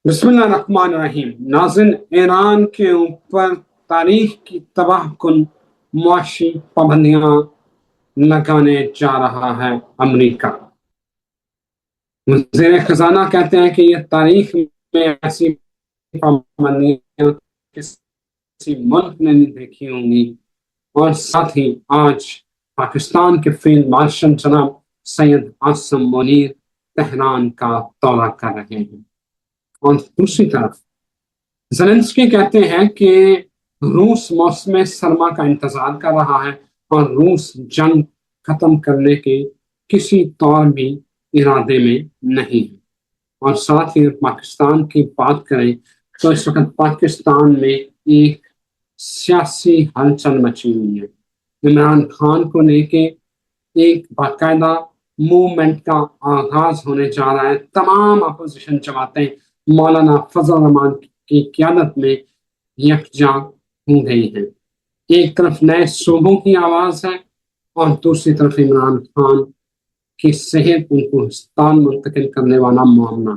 बिस्मिल्लाहिर्रहमानिर्रहीम। नाज़रीन, ईरान के ऊपर तारीख की तबाह कुन मुआशी पाबंदियां लगाने जा रहा है अमेरिका। वज़ीर खजाना कहते हैं कि ये तारीख में ऐसी पाबंदियां किसी मुल्क ने नहीं देखी होंगी। और साथ ही आज पाकिस्तान के फील्ड मार्शल जनाब सैयद आसिम मुनीर तेहरान का दौरा कर रहे हैं। और दूसरी तरफ ज़ेलेंस्की कहते हैं कि रूस मौसम सरमा का इंतजार कर रहा है और रूस जंग खत्म करने के किसी तौर भी इरादे में नहीं है। और साथ ही पाकिस्तान की बात करें तो इस वक्त पाकिस्तान में एक सियासी हलचल मची हुई है। इमरान खान को लेके एक बाकायदा मूवमेंट का आगाज होने जा रहा है। तमाम अपोजिशन जमातें मौलाना फजल रहमान की क़यादत में यकजा हो गई हैं। एक तरफ नए सूबों की आवाज है और दूसरी तरफ इमरान खान की सेहत उनको हिंदुस्तान मुंतकिल करने वाला मामला।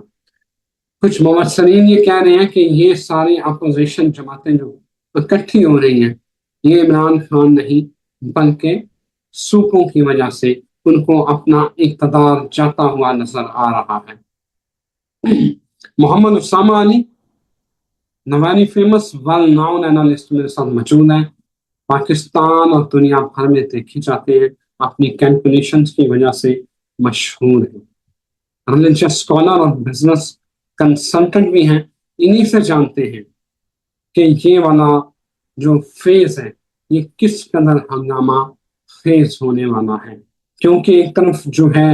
कुछ मुबसरीन ये कह रहे हैं कि ये सारी अपोजिशन जमातें जो इकट्ठी हो रही हैं, ये इमरान खान नहीं बल्कि सूपों की वजह से उनको अपना इक़्तिदार जाता हुआ नजर आ रहा है। Mohammad Usama Ali, very famous well known analyst, मेरे साथ मौजूद है। पाकिस्तान और दुनिया भर में देखे जाते हैं, अपनी कैलकुलेशंस की वजह से मशहूर है। रिलीजियस स्कॉलर और बिजनेस कंसल्टेंट भी हैं। इन्हीं से जानते हैं कि ये वाला जो फेज है ये किस कदर हंगामा फेज होने वाला है। क्योंकि एक तरफ जो है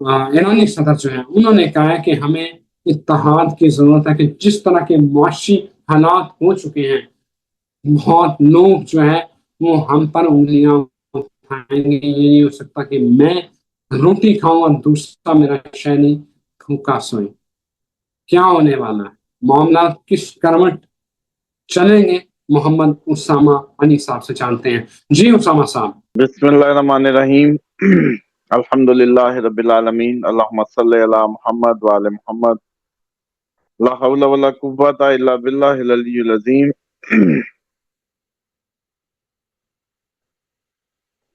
ईरानी सदर जो है उन्होंने कहा है कि हमें इत्तेहाद की जरूरत है कि जिस तरह के मुआशी हालात हो चुके हैं, बहुत लोग जो है वो हम पर उंगलियां उठाएंगे। ये नहीं हो सकता कि मैं रोटी खाऊं और दूसरा मेरा शहरी भूखा सोए। क्या होने वाला है, मामला किस करवट चलेंगे, मोहम्मद उसामा अली साहब से जानते हैं। जी उसामा साहब। बिस्मिल्लाहिर्रहमानिर्रहीम। अल्हम्दुलिल्लाहि रब्बिल आलमीन, अल्लाहुम्मा सल्लि अला मुहम्मद व आले मुहम्मद, ला हौला वला कुव्वता इल्ला बिल्लाहिल अलिय्यिल अज़ीम।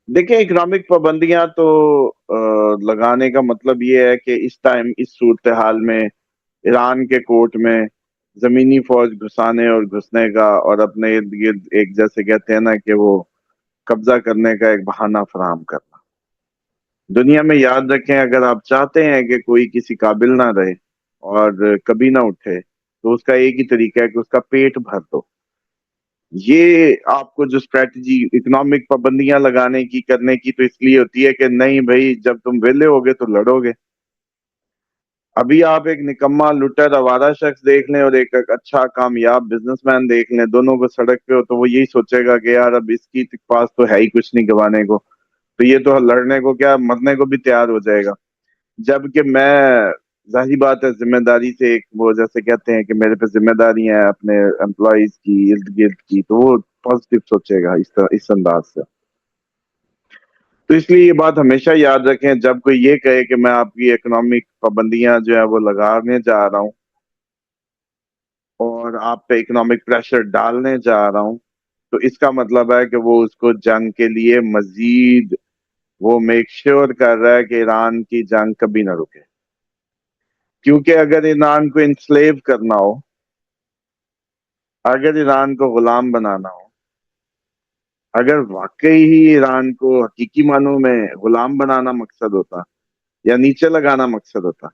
देखिए, इकोनॉमिक पाबंदियां तो लगाने का मतलब ये है कि इस टाइम इस सूरत हाल में ईरान के कोर्ट में जमीनी फौज घुसाने और घुसने का और अपने इर्द गिर्द एक जैसे कहते हैं ना कि वो कब्जा करने का एक बहाना फराहम करना। दुनिया में याद रखें, अगर आप चाहते हैं कि कोई किसी काबिल ना रहे और कभी ना उठे, तो उसका एक ही तरीका है कि उसका पेट भर दो। ये आपको जो स्ट्रेटजी इकोनॉमिक पाबंदियां लगाने की करने की तो इसलिए होती है कि नहीं भाई, जब तुम वेले होगे तो लड़ोगे। अभी आप एक निकम्मा लुटर आवारा शख्स देख लें और एक अच्छा कामयाब बिजनेसमैन देख लें, दोनों को सड़क पे हो, तो वो यही सोचेगा कि यार अब इसकी पास तो है ही कुछ नहीं गंवाने को, तो ये तो लड़ने को क्या मरने को भी तैयार हो जाएगा। जबकि मैं, जाहिर बात है, जिम्मेदारी से एक वो जैसे कहते हैं कि मेरे पे जिम्मेदारी है अपने एम्प्लॉयज की इर्द गिर्द की, तो वो पॉजिटिव सोचेगा इस तरह इस अंदाज से। तो इसलिए ये बात हमेशा याद रखें, जब कोई ये कहे कि मैं आपकी इकोनॉमिक पाबंदियां जो है वो लगाने जा रहा हूं और आप पे इकोनॉमिक प्रेशर डालने जा रहा हूं, तो इसका मतलब है कि वो उसको जंग के लिए मजीद वो मेक श्योर कर रहा है कि ईरान की जंग कभी ना रुके। क्योंकि अगर ईरान को इंस्लेव करना हो, अगर ईरान को गुलाम बनाना हो, अगर वाकई ही ईरान को हकीकी मानों में गुलाम बनाना मकसद होता या नीचे लगाना मकसद होता,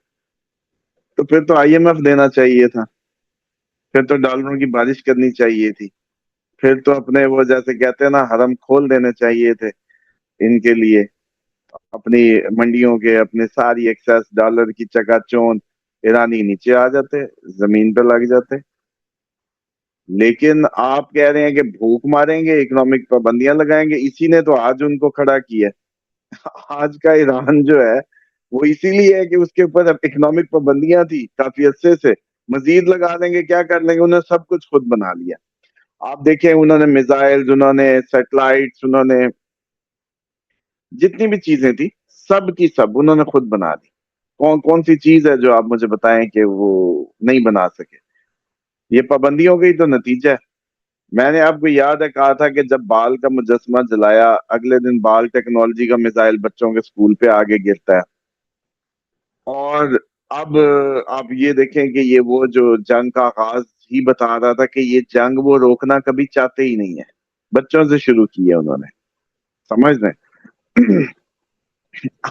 तो फिर तो आईएमएफ देना चाहिए था, फिर तो डॉलरों की बारिश करनी चाहिए थी, फिर तो अपने वो जैसे कहते हैं ना हरम खोल देने चाहिए थे इनके लिए, अपनी मंडियों के अपने सारी एक्सेस डॉलर की चकाचौंध ईरानी नीचे आ जाते, जमीन पे लग जाते। लेकिन आप कह रहे हैं कि भूख मारेंगे, इकोनॉमिक पाबंदियां लगाएंगे। इसी ने तो आज उनको खड़ा किया। आज का ईरान जो है वो इसीलिए है कि उसके ऊपर इकोनॉमिक पाबंदियां थी काफी अच्छे से, मजीद लगा देंगे, क्या कर लेंगे, उन्होंने सब कुछ खुद बना लिया। आप देखें, उन्होंने मिसाइल्स, उन्होंने सैटेलाइट्स, उन्होंने जितनी भी चीजें थी सब की सब उन्होंने खुद बना दी। कौन सी चीज है जो आप मुझे बताएं कि वो नहीं बना सके? ये पाबंदियों का ही तो नतीजा है। मैंने आपको याद है कहा था कि जब बाल का मुजस्समा जलाया, अगले दिन बाल टेक्नोलॉजी का मिसाइल बच्चों के स्कूल पे आगे गिरता है। और अब आप ये देखें कि ये वो जो जंग का आगाज ही बता रहा था कि ये जंग वो रोकना कभी चाहते ही नहीं है, बच्चों से शुरू की है उन्होंने, समझ रहे?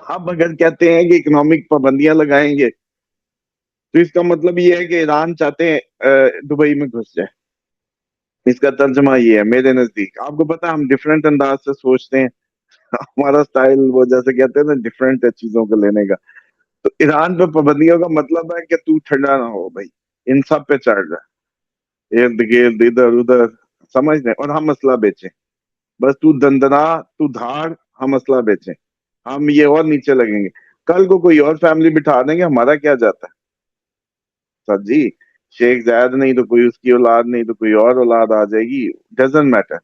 आप अगर कहते हैं कि इकोनॉमिक पाबंदियां लगाएंगे तो इसका मतलब ये है कि ईरान चाहते हैं दुबई में घुस जाए। इसका तर्जमा ये है मेरे नजदीक। आपको पता है हम डिफरेंट अंदाज से सोचते हैं, हमारा स्टाइल वो जैसे कहते हैं ना डिफरेंट है चीजों को लेने का। तो ईरान पे पाबंदियों का मतलब है कि तू ठंडा ना हो भाई, इन सब पे चढ़ रहा है, इर्द गिर्द इधर उधर, समझ रहे? और हम असला बेचें, बस तू दंदना, तू धाड़, हम असला बेचें, हम ये और नीचे लगेंगे। कल को कोई और फैमिली बिठा देंगे, हमारा क्या जाता है सर जी? शेख जायद नहीं तो कोई उसकी औलाद, नहीं तो कोई और औलाद आ जाएगी, डजेंट मैटर।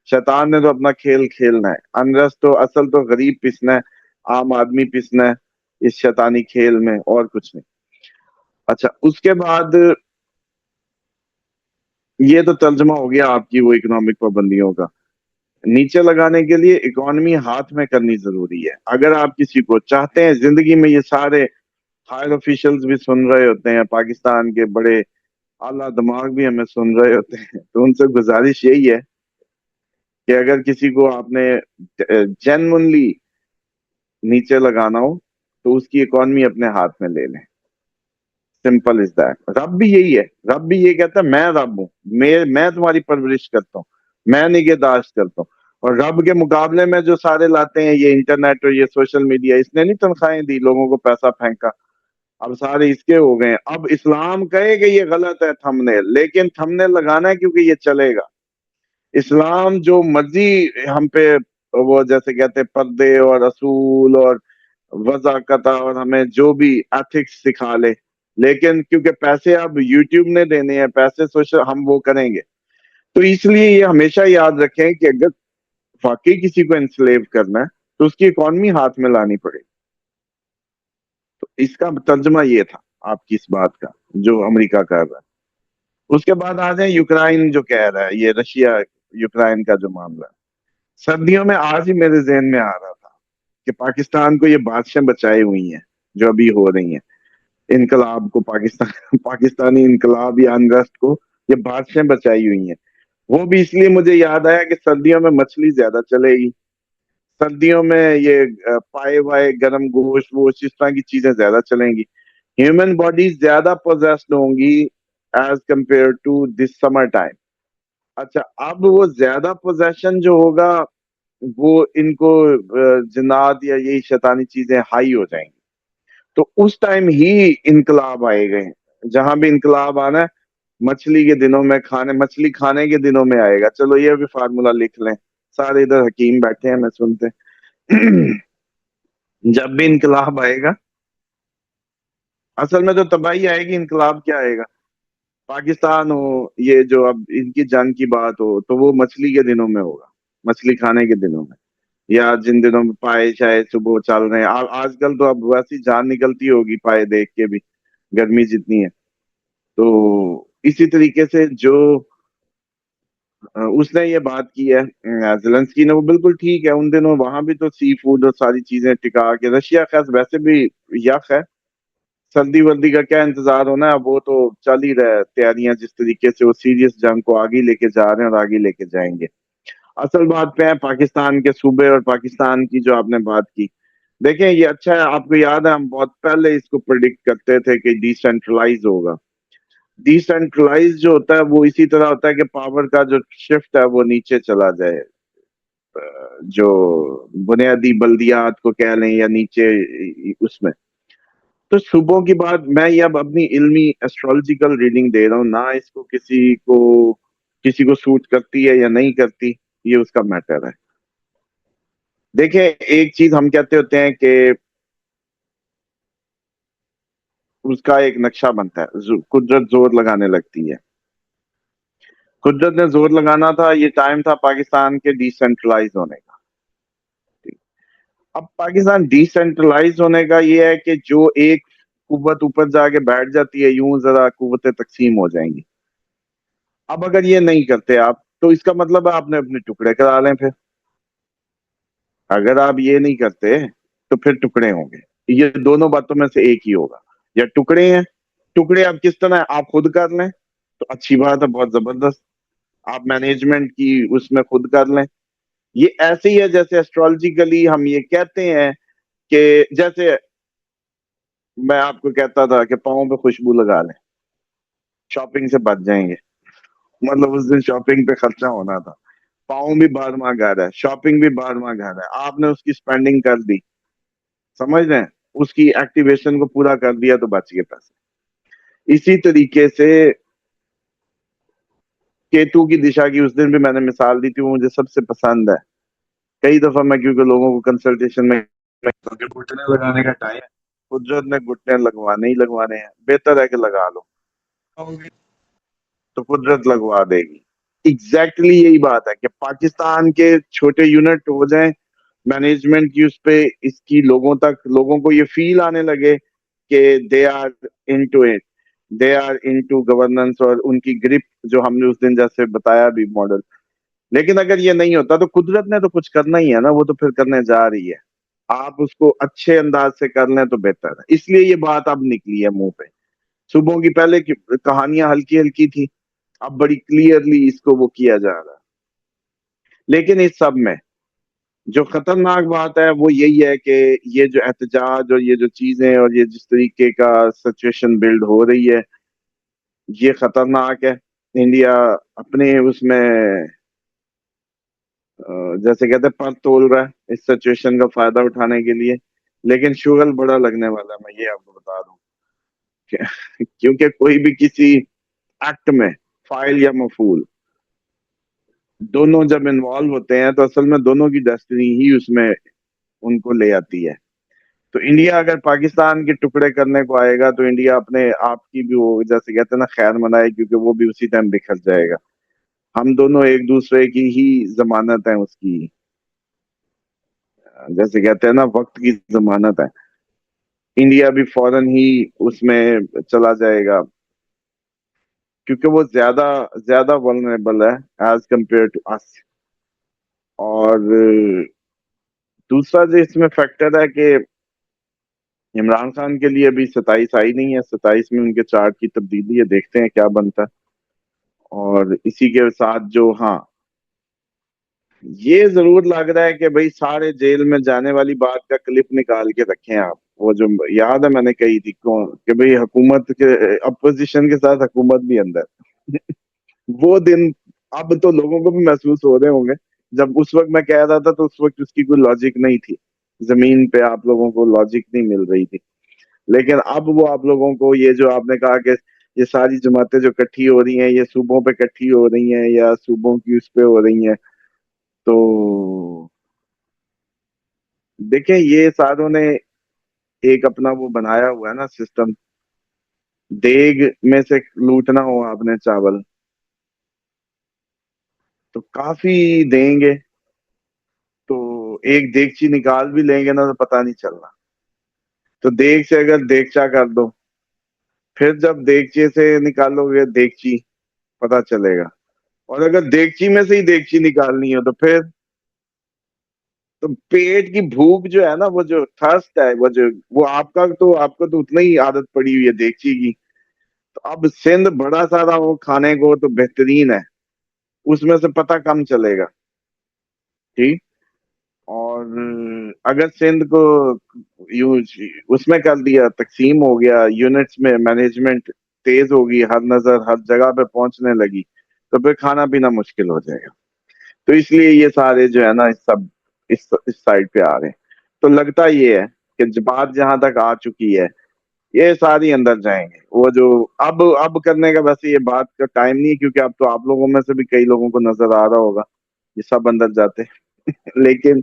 शैतान ने तो अपना खेल खेलना है, अनरस तो असल तो गरीब पिसना है, आम आदमी पिसना है इस शैतानी खेल में, और कुछ नहीं। अच्छा, उसके बाद ये तो तर्जमा हो गया आपकी वो इकोनॉमिक पाबंदियों का। नीचे लगाने के लिए इकोनॉमी हाथ में करनी जरूरी है। अगर आप किसी को चाहते हैं जिंदगी में, ये सारे हायर ऑफिशियल्स भी सुन रहे होते हैं, पाकिस्तान के बड़े आला दिमाग भी हमें सुन रहे होते हैं, तो उनसे गुजारिश यही है कि अगर किसी को आपने जेन्युइनली नीचे लगाना हो तो उसकी इकॉनमी अपने हाथ में ले लें। Simple is that. रब भी यही है, रब भी ये कहता है मैं रब हूं, मैं तुम्हारी परवरिश करता हूँ, मैं निगहदाश्त करता हूँ। और रब के मुकाबले में जो सारे लाते हैं ये इंटरनेट और ये सोशल मीडिया, इसने नहीं तनख्वाहें दी, लोगों को पैसा फेंका, अब सारे इसके हो गए हैं। अब इस्लाम कहे कि ये गलत है थंबनेल, लेकिन थंबनेल लगाना है क्योंकि ये चलेगा। इस्लाम जो मर्जी हम पे वो जैसे कहते हैं पर्दे और असूल और वज़ाकता और हमें जो भी एथिक्स सिखा ले, लेकिन क्योंकि पैसे अब यूट्यूब ने देने हैं, पैसे सोशल हम वो करेंगे। तो इसलिए ये हमेशा याद रखें कि अगर वाकई किसी को इंस्लेव करना है तो उसकी इकॉनमी हाथ में लानी पड़ेगी। तो इसका तर्जमा ये था आपकी इस बात का जो अमेरिका कर रहा है। उसके बाद आ जाए यूक्रेन जो कह रहा है, ये रशिया यूक्रेन का जो मामला है। सर्दियों में आज ही मेरे जहन में आ रहा था कि पाकिस्तान को ये बादशाह बचाई हुई हैं जो अभी हो रही हैं, इनकलाब को, पाकिस्तान पाकिस्तानी इनकलाब या अनरेस्ट को ये बादशाह बचाई हुई हैं। वो भी इसलिए मुझे याद आया कि सर्दियों में मछली ज्यादा चलेगी, सर्दियों में ये पाए वाए गर्म गोश्त वोश इस तरह की चीजें ज्यादा चलेंगी, ह्यूमन बॉडीज ज्यादा पोजेस्ड होंगी as compare to this summer time. अच्छा, अब वो ज्यादा पोजेशन जो होगा वो इनको जिन्नात या यही शैतानी चीजें हाई हो जाएंगी, तो उस टाइम ही इनकलाब आएगा। जहां भी इनकलाब आना है मछली के दिनों में, खाने मछली खाने के दिनों में आएगा। चलो ये भी फार्मूला लिख लें, सारे इधर हकीम बैठे हैं, मैं सुनते हैं। जब भी इनकलाब आएगा, असल में तो तबाही आएगी, इनकलाब क्या आएगा? पाकिस्तान हो, ये जो अब इनकी जंग की बात हो, तो वो मछली के दिनों में होगा, मछली खाने के दिनों में, या जिन दिनों में पाए शायद सुबह चल रहे हैं। आजकल तो अब वैसी जान निकलती होगी पाए देख के भी, गर्मी जितनी है। तो इसी तरीके से जो उसने ये बात की है जेलेंस्की ने, वो बिल्कुल ठीक है। उन दिनों वहां भी तो सी फूड और सारी चीजें टिका के, रशिया खैर वैसे भी यख है, सर्दी वर्दी का क्या इंतजार होना है, अब वो तो चल ही रहा है तैयारियां, जिस तरीके से वो सीरियस जंग को आगे लेके जा रहे हैं और आगे लेके जाएंगे। असल बात पे है पाकिस्तान के सूबे और पाकिस्तान की जो आपने बात की, देखें ये अच्छा है, आपको याद है हम बहुत पहले इसको प्रिडिक्ट करते थे कि डिसेंट्रलाइज होगा। डिसेंट्रलाइज जो होता है वो इसी तरह होता है कि पावर का जो शिफ्ट है वो नीचे चला जाए, जो बुनियादी बल्दियात को कह लें या नीचे उसमें। तो सुबह की बात, मैं ये अब अपनी इल्मी एस्ट्रोलॉजिकल रीडिंग दे रहा हूँ ना, इसको किसी को सूट करती है या नहीं करती, ये उसका मैटर है। देखें एक चीज हम कहते होते हैं कि उसका एक नक्शा बनता है, कुदरत जोर लगाने लगती है। कुदरत ने जोर लगाना था, ये टाइम था पाकिस्तान के डिसेंट्रलाइज होने का। अब पाकिस्तान डिसेंट्रलाइज होने का ये है कि जो एक قوت اوپر جا کے بیٹھ جاتی ہے، یوں ذرا قوتیں تقسیم ہو جائیں گی۔ اب اگر یہ نہیں کرتے آپ، تو اس کا مطلب ہے آپ نے اپنے ٹکڑے کرا لیں پھر۔ اگر آپ یہ نہیں کرتے تو پھر ٹکڑے ہوں گے، یہ دونوں باتوں میں سے ایک ہی ہوگا، یا ٹکڑے ہیں۔ ٹکڑے آپ کس طرح آپ خود کر لیں تو اچھی بات ہے، بہت زبردست، آپ مینجمنٹ کی اس میں خود کر لیں۔ یہ ایسے ہی ہے جیسے ایسٹرالوجیکلی ہم یہ کہتے ہیں کہ جیسے میں آپ کو کہتا تھا کہ پاؤں پہ خوشبو لگا لیں، شاپنگ سے بچ جائیں گے، مطلب اس دن شاپنگ پہ خرچہ ہونا تھا، پاؤں بھی 12واں گھر ہے، شاپنگ بھی 12واں گھر ہے، آپ نے اس کی سپینڈنگ کر دی، سمجھ رہے ہیں، اس کی ایکٹیویشن کو پورا کر دیا تو بچ گئے پیسے۔ اسی طریقے سے کیتو کی دشا کی اس دن بھی میں نے مثال دی تھی، وہ مجھے سب سے پسند ہے۔ کئی دفعہ میں کیونکہ لوگوں کو کنسلٹیشن میں گھٹنے لگانے کا ٹائم ہے، قدرت نے گھٹنے لگوانے ہی لگوانے ہیں، بہتر ہے کہ لگا لو تو قدرت لگوا دے گی۔ ایگزیکٹلی یہی بات ہے کہ پاکستان کے چھوٹے یونٹ ہو جائیں مینجمنٹ کی، اس پہ اس کی لوگوں تک، لوگوں کو یہ فیل آنے لگے کہ they are into it, they are into governance, اور ان کی گرپ جو ہم نے اس دن جیسے بتایا بھی ماڈل۔ لیکن اگر یہ نہیں ہوتا تو قدرت نے تو کچھ کرنا ہی ہے نا، وہ تو پھر کرنے جا رہی ہے، آپ اس کو اچھے انداز سے کر لیں تو بہتر ہے۔ اس لیے یہ بات اب نکلی ہے منہ پہ، صبح کی پہلے کی کہانیاں ہلکی ہلکی تھی، اب بڑی کلیئرلی اس کو وہ کیا جا رہا ہے۔ لیکن اس سب میں جو خطرناک بات ہے وہ یہی ہے کہ یہ جو احتجاج اور یہ جو چیزیں اور یہ جس طریقے کا سچویشن بلڈ ہو رہی ہے، یہ خطرناک ہے۔ انڈیا اپنے اس میں جیسے کہتے ہیں پر تول رہا ہے اس سچویشن کا فائدہ اٹھانے کے لیے، لیکن شغل بڑا لگنے والا ہے، میں یہ آپ کو بتا دوں کیونکہ کوئی بھی کسی ایکٹ میں فائل یا مفعول دونوں جب انوالو ہوتے ہیں تو اصل میں دونوں کی ڈیسٹنی ہی اس میں ان کو لے آتی ہے۔ تو انڈیا اگر پاکستان کے ٹکڑے کرنے کو آئے گا تو انڈیا اپنے آپ کی بھی وہ جیسے کہتے ہیں نا خیر منائے، کیونکہ وہ بھی اسی ٹائم بکھر جائے گا۔ ہم دونوں ایک دوسرے کی ہی ضمانت ہیں، اس کی جیسے کہتے ہیں نا وقت کی ضمانت ہے۔ انڈیا بھی فوراً ہی اس میں چلا جائے گا، کیونکہ وہ زیادہ زیادہ ولنریبل ہے ایز کمپیئر ٹو اس۔ اور دوسرا جو اس میں فیکٹر ہے کہ عمران خان کے لیے ابھی 27 آئی نہیں ہے، 27 میں ان کے چارٹ کی تبدیلی ہے، دیکھتے ہیں کیا بنتا ہے۔ اور اسی کے ساتھ جو ہاں یہ ضرور لگ رہا ہے کہ بھئی سارے جیل میں جانے والی بات کا کلپ نکال کے رکھیں آپ، وہ جو یاد ہے میں نے کہی تھی کہ بھئی حکومت کے اپوزیشن کے ساتھ حکومت بھی اندر وہ دن اب تو لوگوں کو بھی محسوس ہو رہے ہوں گے، جب اس وقت میں کہہ رہا تھا تو اس وقت اس کی کوئی لاجک نہیں تھی، زمین پہ آپ لوگوں کو لاجک نہیں مل رہی تھی، لیکن اب وہ آپ لوگوں کو یہ جو آپ نے کہا کہ یہ ساری جماعتیں جو کٹھی ہو رہی ہیں یہ صوبوں پہ کٹھی ہو رہی ہیں یا صوبوں کی اس پہ ہو رہی ہیں، تو دیکھیں یہ ساروں نے ایک اپنا وہ بنایا ہوا ہے نا سسٹم، دیگ میں سے لوٹنا ہو آپ نے چاول تو کافی دیں گے، تو ایک دیگچی نکال بھی لیں گے نا تو پتہ نہیں چلنا، تو دیگ سے اگر دیگچا کر دو، پھر جب دیگچے سے نکالو گے دیگچی پتہ چلے گا، اور اگر دیگچی میں سے ہی دیگچی نکالنی ہو تو پھر تو پیٹ کی بھوک جو ہے نا، وہ جو تھرسٹ ہے، وہ آپ کا تو آپ کو تو اتنا ہی عادت پڑی ہوئی ہے دیگچی کی، تو اب سندھ بڑا سارا وہ کھانے کو تو بہترین ہے، اس میں سے پتہ کم چلے گا، ٹھیک۔ اور اگر سندھ کو یوں اس میں کر دیا، تقسیم ہو گیا یونٹس میں، مینجمنٹ تیز ہوگی، ہر نظر ہر جگہ پہ پہنچنے لگی، تو پھر کھانا پینا مشکل ہو جائے گا۔ تو اس لیے یہ سارے جو ہے نا اس سائڈ پہ آ رہے ہیں، تو لگتا یہ ہے کہ بات جہاں تک آ چکی ہے یہ ساری اندر جائیں گے، وہ جو اب کرنے کا ویسے یہ بات کا ٹائم نہیں ہے، کیونکہ اب تو آپ لوگوں میں سے بھی کئی لوگوں کو نظر آ رہا ہوگا یہ سب اندر جاتے لیکن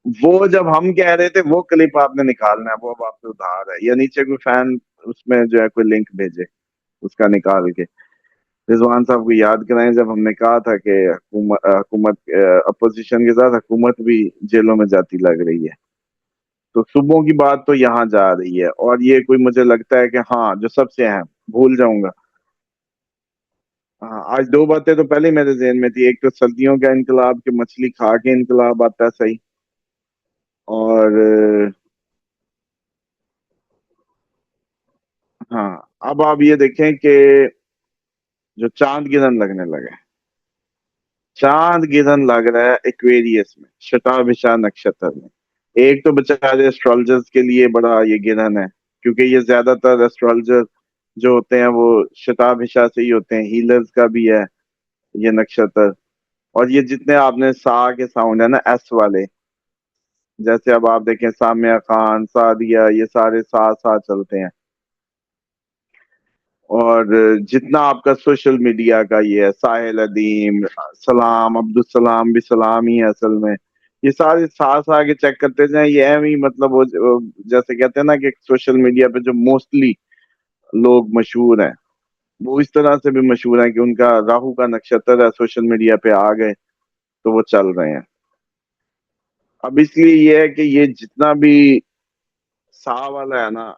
وہ جب ہم کہہ رہے تھے وہ کلپ آپ نے نکالنا ہے، وہ اب آپ سے ادھار ہے، یا نیچے کوئی فین اس میں جو ہے کوئی لنک بھیجے اس کا نکال کے رضوان صاحب کو یاد کرائیں، جب ہم نے کہا تھا کہ حکومت اپوزیشن کے ساتھ حکومت بھی جیلوں میں جاتی لگ رہی ہے، تو صوبوں کی بات تو یہاں جا رہی ہے، اور یہ کوئی مجھے لگتا ہے کہ ہاں جو سب سے اہم بھول جاؤں گا. ہاں آج دو باتیں تو پہلے ہی میرے ذہن میں تھی. ایک تو سردیوں کا انقلاب کہ مچھلی کھا کے انقلاب آتا ہے صحیح، اور ہاں اب آپ یہ دیکھیں کہ جو چاند گرہن لگنے لگے، چاند گرہن لگ رہا ہے ایکویریس میں، شتابھشا نکشتر میں. ایک تو بچارے ایسٹرالوجرز کے لیے بڑا یہ گرہن ہے، کیونکہ یہ زیادہ تر ایسٹرالوجر جو ہوتے ہیں وہ شتابھشا سے ہی ہوتے ہیں. ہیلرز کا بھی ہے یہ نکشتر. اور یہ جتنے آپ نے سا کے ساؤنڈ ہے نا ایس والے، جیسے اب آپ دیکھیں سامیہ خان، سعدیہ، یہ سارے سا سا چلتے ہیں. اور جتنا آپ کا سوشل میڈیا کا یہ ہے، ساحل ادیم، سلام، عبدالسلام بھی سلام ہی ہے اصل میں، یہ سارے ساتھ آگے چیک کرتے جائیں. یہ اہم ہی مطلب وہ جیسے کہتے ہیں نا کہ سوشل میڈیا پہ جو موسٹلی لوگ مشہور ہیں وہ اس طرح سے بھی مشہور ہیں کہ ان کا راہو کا نکشتر ہے، سوشل میڈیا پہ آ گئے تو وہ چل رہے ہیں. اب اس لیے یہ ہے کہ یہ جتنا بھی سا والا ہے نا،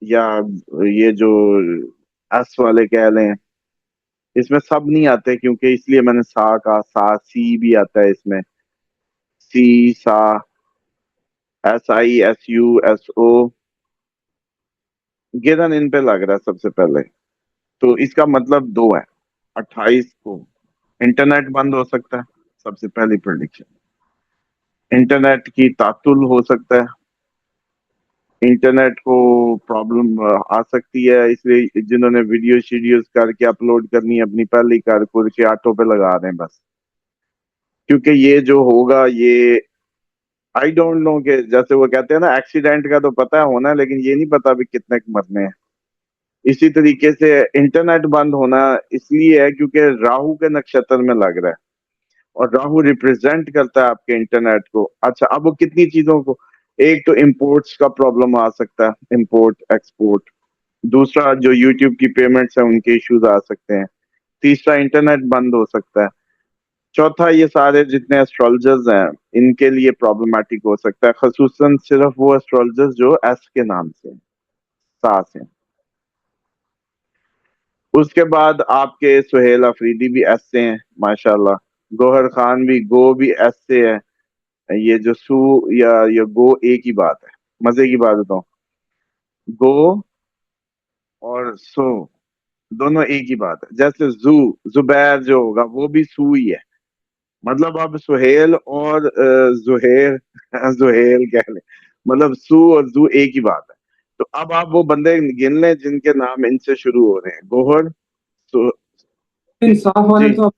یا یہ جو ایس والے کہہ لیں، اس میں سب نہیں آتے، کیونکہ اس لیے میں نے سا کا سا سی بھی آتا ہے اس میں، سی سا، S I, S you, S O. گرہن ان پہ لگ رہا ہے سب سے پہلے. تو اس کا مطلب دو ہے. 28 کو انٹرنیٹ بند ہو سکتا ہے، سب سے پہلی پریڈکشن. انٹرنیٹ کی تعطل ہو سکتا ہے، انٹرنیٹ کو پرابلم آ سکتی ہے. اس لیے جنہوں نے ویڈیو شیڈیوز کر کے اپلوڈ کرنی ہے اپنی پہلی کار کو کے آٹو پہ لگا دیں بس. کیونکہ یہ جو ہوگا یہ آئی ڈونٹ نو، کہ جیسے وہ کہتے ہیں نا ایکسیڈنٹ کا تو پتہ ہونا ہے لیکن یہ نہیں پتا بھی کتنے مرنے ہیں. اسی طریقے سے انٹرنیٹ بند ہونا اس لیے ہے کیونکہ راہو کے نکشتر میں لگ رہا ہے، اور راہو ریپرزینٹ کرتا ہے آپ کے انٹرنیٹ کو. اچھا اب وہ کتنی چیزوں کو، ایک تو امپورٹس کا پرابلم آ سکتا ہے، امپورٹ ایکسپورٹ. دوسرا جو یوٹیوب کی پیمنٹس ہیں ان کے ایشوز آ سکتے ہیں. تیسرا انٹرنیٹ بند ہو سکتا ہے. چوتھا یہ سارے جتنے ایسٹرالوجرز ہیں ان کے لیے پرابلمٹک ہو سکتا ہے، خصوصاً صرف وہ ایسٹرالوجرز جو ایس کے نام سے ساس ہیں. اس کے بعد آپ کے سہیل افریدی بھی ایس سے ہیں ماشاءاللہ، گوہر خان بھی گو بھی ایس سے ہے. یہ جو سو یا یہ گو ایک ہی بات ہے. مزے کی بات بتاؤں، گو اور سو دونوں ایک ہی بات ہے. جیسے زبیر جو ہوگا وہ بھی سو ہی ہے. مطلب اب سہیل اور زہیر زہیل کہہ لیں، مطلب سو اور زو ایک ہی بات ہے. تو اب آپ وہ بندے گن لیں جن کے نام ان سے شروع ہو رہے ہیں، گوہر سو. انصاف والے جی تو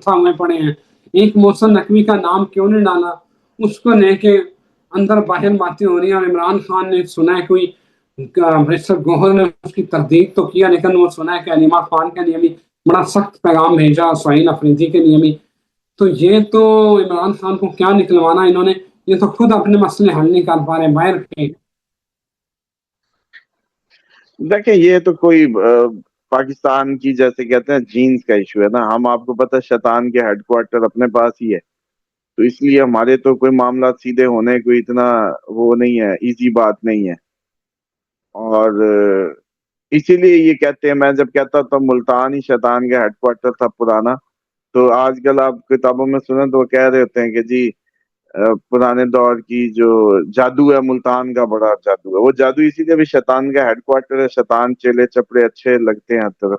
سامنے پڑے ہیں. ایک محسن نقوی کا نام کیوں نہیں ڈالا، اس کو لے کے اندر باہر باتیں ہو رہی ہیں. عمران خان نے سنا ہے کوئی برسٹر گوہر نے اس کی تردید تو کیا، لیکن وہ سنا ہے کہ علیمہ خان کے لیے بھی بڑا سخت پیغام بھیجا، سہیل افریدی کے لیے بھی. تو یہ تو عمران خان کو کیا نکلوانا انہوں نے، یہ تو خود اپنے مسئلے حل نہیں کر پا رہے باہر کے. دیکھیں یہ تو کوئی پاکستان کی جیسے کہتے ہیں جینز کا ایشو ہے نا. ہم آپ کو پتہ شیطان کے ہیڈ کوارٹر اپنے پاس ہی ہے، تو اس لیے ہمارے تو کوئی معاملات سیدھے ہونے کوئی اتنا وہ نہیں ہے، ایزی بات نہیں ہے. اور اسی لیے یہ کہتے ہیں، میں جب کہتا تھا ملتان ہی شیطان کا ہیڈ کوارٹر تھا پرانا، تو آج کل آپ کتابوں میں سنیں تو وہ کہہ رہے ہوتے ہیں کہ جی پرانے دور کی جو جادو ہے ملتان کا بڑا جادو ہے. وہ جادو اسی لیے بھی شیطان کا ہیڈ کوارٹر ہے، شیطان چیلے چپڑے اچھے لگتے ہیں ہر طرف.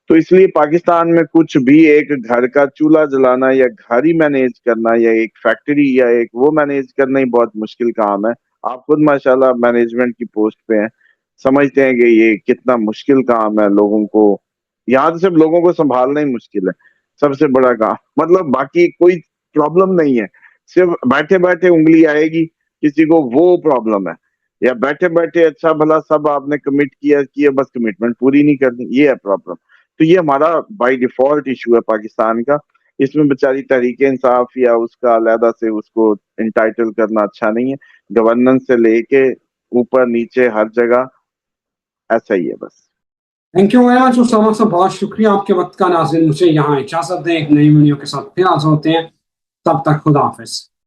تو اس لیے پاکستان میں کچھ بھی ایک گھر کا چولہا جلانا یا گھر ہی مینیج کرنا یا ایک فیکٹری یا ایک وہ مینیج کرنا ہی بہت مشکل کام ہے. آپ خود ماشاءاللہ مینجمنٹ کی پوسٹ پہ ہیں، سمجھتے ہیں کہ یہ کتنا مشکل کام ہے. لوگوں کو یہاں سے صرف لوگوں کو سنبھالنا ہی مشکل ہے، سب سے بڑا کام. مطلب باقی کوئی پرابلم نہیں ہے، صرف بیٹھے بیٹھے انگلی آئے گی کسی کو وہ پرابلم ہے، یا بیٹھے بیٹھے اچھا بھلا سب آپ نے کمٹ کیا بس کمٹمنٹ پوری نہیں کرنی، یہ ہے پرابلم. تو یہ ہمارا بائی ڈیفالٹ ایشو ہے پاکستان کا. اس میں بیچاری تحریک انصاف یا اس کا علیحدہ سے اس کو انٹائٹل کرنا اچھا نہیں ہے. گورننس سے لے کے اوپر نیچے ہر جگہ ایسا ہی ہے بس. Thank you very much Usama صاحب، بہت شکریہ آپ کے وقت کا. ناظرین مجھے یہاں اجازت دیں، ایک نئی ویڈیو کے ساتھ پھر حاضر ہوتے ہیں. تب تک خدا حافظ.